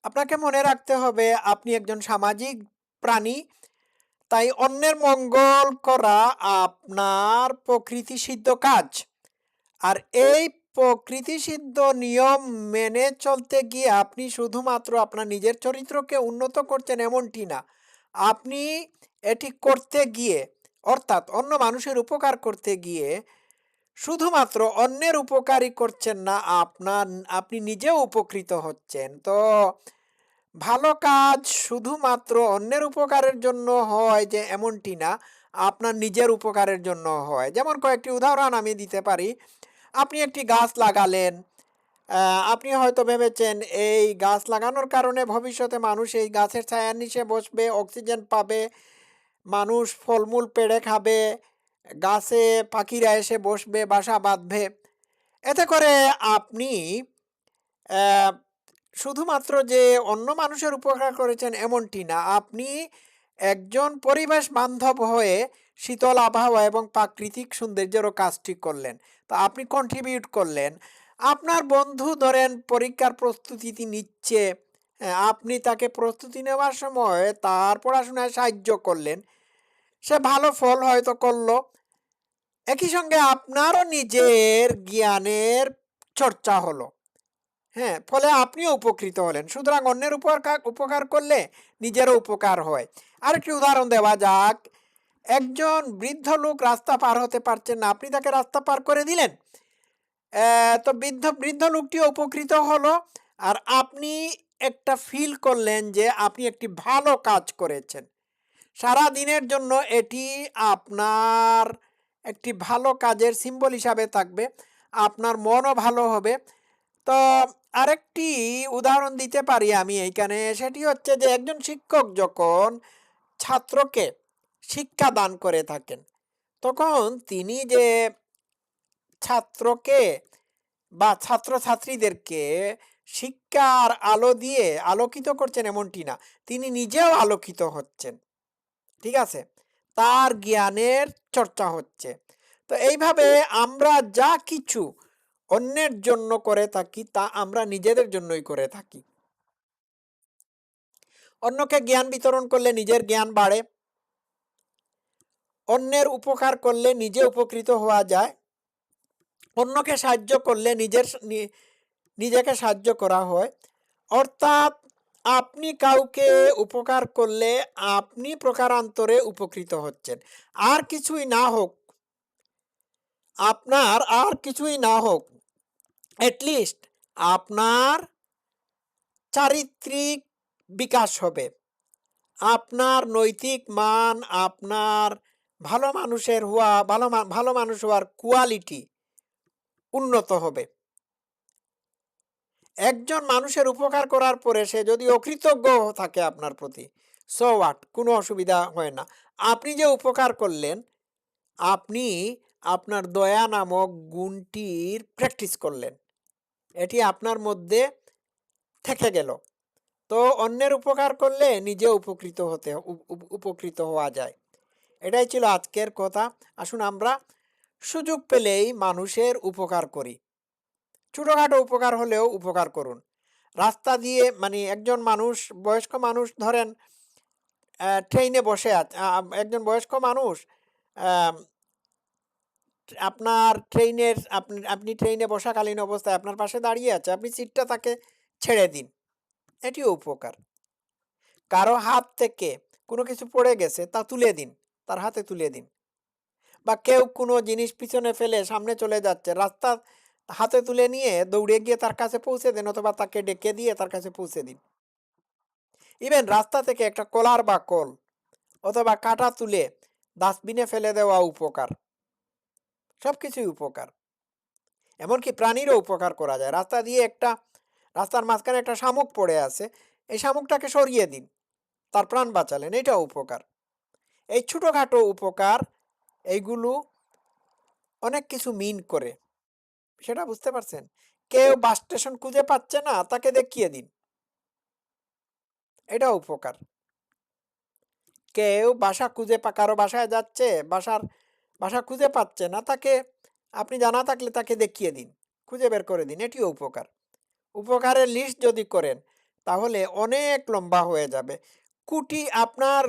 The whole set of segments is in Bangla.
আপনাকে মনে রাখতে হবে আপনি একজন সামাজিক প্রাণী। তাই অন্যের মঙ্গল করা আপনার প্রকৃতিসিদ্ধ কাজ। আর এই প্রকৃতিসিদ্ধ নিয়ম মেনে চলতে গিয়ে আপনি শুধুমাত্র আপনার নিজের চরিত্রকে উন্নত করছেন এমনটি না। আপনি এটি করতে গিয়ে অর্থাৎ অন্য মানুষের উপকার করতে গিয়ে শুধুমাত্র অন্যের উপকারই করছেন না, আপনি নিজেও উপকৃত হচ্ছেন। তো ভালো কাজ শুধুমাত্র অন্যের উপকারের জন্য হয় যে এমনটি না, আপনার নিজের উপকারের জন্য হয়। যেমন কয়েকটি উদাহরণ আমি দিতে পারি। আপনি একটি গাছ লাগালেন। আপনি হয়তো ভেবেছেন এই গাছ লাগানোর কারণে ভবিষ্যতে মানুষ এই গাছের ছায়ার নিচে বসবে, অক্সিজেন পাবে, মানুষ ফলমূল পেড়ে খাবে, গাছে পাখিরা এসে বসবে, বাসা বাঁধবে। এতে করে আপনি অ্যা শুধুমাত্র যে অন্য মানুষের উপকার করেছেন এমনটি না, আপনি একজন পরিবেশ বান্ধব হয়ে শীতল আবহাওয়া এবং প্রাকৃতিক সৌন্দর্যেরও কাজটি করলেন। তো আপনি কন্ট্রিবিউট করলেন। আপনার বন্ধু ধরেন পরীক্ষার প্রস্তুতি নিচ্ছে, আপনি তাকে প্রস্তুতি নেওয়ার সময় তার পড়াশোনায় সাহায্য করলেন। সে ভালো ফল হয়তো করল। একই সঙ্গে আপনারও নিজের জ্ঞানের চর্চা হলো। হ্যাঁ, ফলে আপনিও উপকৃত হলেন। সুতরাং অন্যের উপকার করলে নিজেরও উপকার হয়। আরেকটি উদাহরণ দেওয়া যাক। একজন বৃদ্ধ লোক রাস্তা পার হতে পারছেন না, আপনি তাকে রাস্তা পার করে দিলেন। তো বৃদ্ধ বৃদ্ধ লোকটিও উপকৃত হলো। আর আপনি একটা ফিল করলেন যে আপনি একটি ভালো কাজ করেছেন। সারাদিনের জন্য এটি আপনার একটি ভালো কাজের সিম্বল হিসাবে থাকবে। আপনার মনও ভালো হবে। তো আরেকটি উদাহরণ দিতে পারি আমি এইখানে, সেটি হচ্ছে যে একজন শিক্ষক যখন ছাত্রকে শিক্ষা দান করে থাকেন, তখন তিনি যে ছাত্রকে বা ছাত্রছাত্রীদেরকে শিক্ষার আলো দিয়ে আলোকিত করছেন এমনটি না, তিনি নিজেও আলোকিত হচ্ছেন। ঠিক আছে? তার জ্ঞানের চর্চা হচ্ছে। তো এইভাবে আমরা যা কিছু অন্যের জন্য করে থাকি তা আমরা নিজেদের জন্যই করে থাকি। অন্যকে জ্ঞান বিতরণ করলে নিজের জ্ঞান বাড়ে। অন্যের উপকার করলে নিজে উপকৃত হওয়া যায়। অন্যকে সাহায্য করলে নিজেকে সাহায্য করা হয়। অর্থাৎ আপনি কাউকে উপকার করলে আপনি প্রকারান্তরে উপকৃত হচ্ছেন। আর কিছুই না হোক, আপনার আর কিছুই না হোক, এট লিস্ট আপনার চারিত্রিক বিকাশ হবে। আপনার নৈতিক মান, আপনার ভালো মানুষের হওয়া, ভালো মানুষ হওয়ার কোয়ালিটি উন্নত হবে। একজন মানুষের উপকার করার পরে সে যদি অকৃতজ্ঞ থাকে আপনার প্রতি, সো হোয়াট? কোনো অসুবিধা হয় না। আপনি যে উপকার করলেন, আপনি আপনার দয়া নামক গুণটির প্র্যাকটিস করলেন। এটি আপনার মধ্যে থেকে গেল। তো অন্যের উপকার করলে নিজে উপকৃত হওয়া যায়। এটাই ছিল আজকের কথা। আসুন আমরা সুযোগ পেলেই মানুষের উপকার করি। ছোটখাটো উপকার হলেও উপকার করুন। রাস্তা দিয়ে মানে একজন মানুষ, বয়স্ক মানুষ ধরেন ট্রেনে বসে আছে, একজন বয়স্ক মানুষ আম আপনার ট্রেনের আপনি আপনি ট্রেনে বসাকালীন অবস্থায় আপনার পাশে দাঁড়িয়ে আছে। আপনি সিটটা তাকে ছেড়ে দিন। এটিও উপকার। কারো হাত থেকে কোনো কিছু পড়ে গেছে তা তুলে দিন। তার হাতে তুলে দিন। বা কেউ কোনো জিনিস পিছনে ফেলে সামনে চলে যাচ্ছে, রাস্তা হাতে তুলে নিয়ে দৌড়ে গিয়ে তার কাছে পৌঁছে দেন অথবা তাকে ডেকে দিয়ে তার কাছে পৌঁছে দিন। ইভেন রাস্তা থেকে একটা কলার বাকল অথবা কাঁটা তুলে ডাস্টবিনে ফেলে দেওয়া উপকার। সবকিছুই উপকার। এমনকি প্রাণীরও উপকার করা যায়। রাস্তার মাঝখানে একটা শামুক পড়ে আছে। এই শামুকটাকে সরিয়ে দিন। তার প্রাণ বাঁচালেন। এটাও উপকার। এই ছোটখাটো উপকার এইগুলো অনেক কিছু মিন করে। সেটা বুঝতে পারছেন? কেউ বাস স্টেশন খুঁজে পাচ্ছে না, তাকে দেখিয়ে দিন। এটাও উপকার। কেউ বাসা খুঁজে কারো বাসায় যাচ্ছে, বাসা খুঁজে পাচ্ছে না, তাকে আপনি জানা থাকলে তাকে দেখিয়ে দিন। খুঁজে বের করে দিন। এটিও উপকার। উপকারের লিস্ট যদি করেন, তাহলে অনেক লম্বা হয়ে যাবে। কোটি আপনার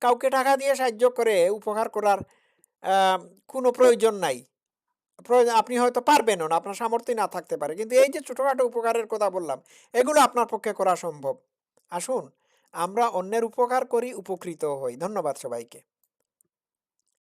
কাউকে টাকা দিয়ে সাহায্য করে উপকার করার আ কোনো প্রয়োজন নাই। আপনি হয়তো পারবেনও না, আপনার সামর্থ্যই না থাকতে পারে। কিন্তু এই যে ছোটখাটো উপকারের কথা বললাম, এগুলো আপনার পক্ষে করা সম্ভব। আসুন, আমরা অন্যের উপকার করি, উপকৃত হই। ধন্যবাদ সবাইকে।